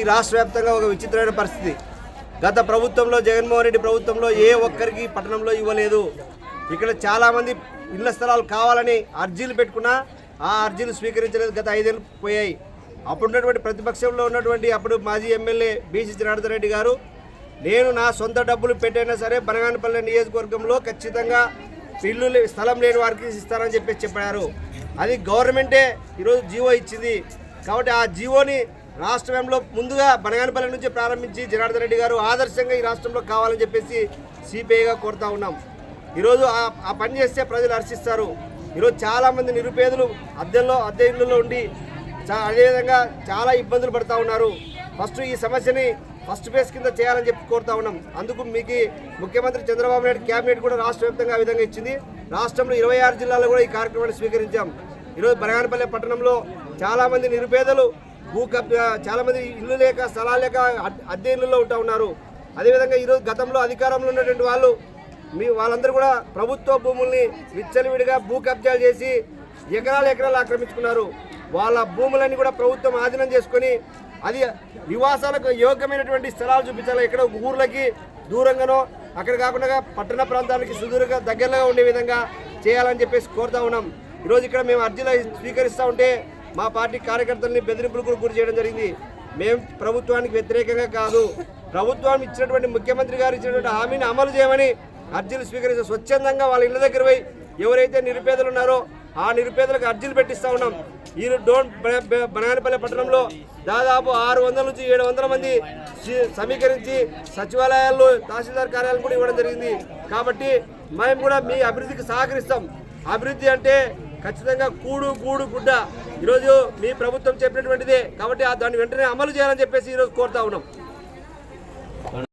రాష్ట్ర వ్యాప్తంగా ఒక విచిత్రమైన పరిస్థితి. గత ప్రభుత్వంలో జగన్మోహన్ రెడ్డి ప్రభుత్వంలో ఏ ఒక్కరికి పట్టణంలో ఇవ్వలేదు. ఇక్కడ చాలామంది ఇళ్ల స్థలాలు కావాలని అర్జీలు పెట్టుకున్నా ఆ అర్జీలు స్వీకరించలేదు. గత 5 ఏళ్ళు పోయాయి. అప్పుడున్నటువంటి ప్రతిపక్షంలో ఉన్నటువంటి అప్పుడు మాజీ ఎమ్మెల్యే బీసీ జనార్దన్ రెడ్డి గారు, నేను నా సొంత డబ్బులు పెట్టైనా సరే బనగానపల్లి నియోజకవర్గంలో ఖచ్చితంగా ఇల్లు స్థలం లేని వారికి ఇస్తారని చెప్పారు. అది గవర్నమెంటే ఈరోజు జీవో ఇచ్చింది. కాబట్టి ఆ జీవోని రాష్ట్రంలో ముందుగా బనగానపల్లి నుంచి ప్రారంభించి జనార్దన్ రెడ్డి గారు ఆదర్శంగా ఈ రాష్ట్రంలో కావాలని చెప్పేసి సిపిఐగా కోరుతా ఉన్నాం. ఈరోజు ఆ పని చేస్తే ప్రజలు హర్షిస్తారు. ఈరోజు చాలామంది నిరుపేదలు అద్దె ఇళ్ళలో ఉండి అదేవిధంగా చాలా ఇబ్బందులు పడుతూ ఉన్నారు. ఫస్ట్ ఈ సమస్యని ఫస్ట్ ఫేజ్ కింద చేయాలని చెప్పి కోరుతా ఉన్నాం. అందుకు మీకు ముఖ్యమంత్రి చంద్రబాబు నాయుడు క్యాబినెట్ కూడా రాష్ట్ర వ్యాప్తంగా ఆ విధంగా ఇచ్చింది. రాష్ట్రంలో 26 జిల్లాల్లో కూడా ఈ కార్యక్రమాన్ని స్వీకరించాం. ఈరోజు బనగానపల్లి పట్టణంలో చాలామంది నిరుపేదలు చాలామంది ఇల్లు లేక స్థలాలు లేక అద్దె ఇళ్ళలో ఉంటూ ఉన్నారు. అదేవిధంగా ఈరోజు గతంలో అధికారంలో ఉన్నటువంటి వాళ్ళందరూ కూడా ప్రభుత్వ భూముల్ని విచ్చలవిడిగా భూ కబ్జాలు చేసి ఎకరాలు ఆక్రమించుకున్నారు. వాళ్ళ భూములన్నీ కూడా ప్రభుత్వం ఆధీనం చేసుకొని అది నివాసాలకు యోగ్యమైనటువంటి స్థలాలు చూపించాలి. ఎక్కడ ఊర్లకి దూరంగానో అక్కడ కాకుండా పట్టణ ప్రాంతాలకి సుదూరంగా దగ్గరగా ఉండే విధంగా చేయాలని చెప్పేసి కోరుతా ఉన్నాం. ఈరోజు ఇక్కడ మేము అర్జీలు స్వీకరిస్తూ ఉంటే మా పార్టీ కార్యకర్తల్ని బెదిరింపులకు గురి చేయడం జరిగింది. మేము ప్రభుత్వానికి వ్యతిరేకంగా కాదు, ప్రభుత్వం ఇచ్చినటువంటి ముఖ్యమంత్రి గారు ఇచ్చినటువంటి హామీని అమలు చేయమని అర్జీలు స్వీకరిస్తే స్వచ్ఛందంగా వాళ్ళ ఇళ్ళ దగ్గర పోయి ఎవరైతే నిరుపేదలు ఉన్నారో ఆ నిరుపేదలకు అర్జీలు పెట్టిస్తూ ఉన్నాం. ఈ బనగానపల్లి పట్టణంలో దాదాపు 600 నుంచి 700 మంది సమీకరించి సచివాలయాల్లో తహసీల్దార్ కార్యాలయం కూడా ఇవ్వడం జరిగింది. కాబట్టి మేము కూడా మీ అభివృద్ధికి సహకరిస్తాం. అభివృద్ధి అంటే ఖచ్చితంగా కూడు గూడు గుడ్డ ఈరోజు మీ ప్రభుత్వం చెప్పినటువంటిదే. కాబట్టి దాన్ని వెంటనే అమలు చేయాలని చెప్పేసి ఈరోజు కోరుతా ఉన్నాం.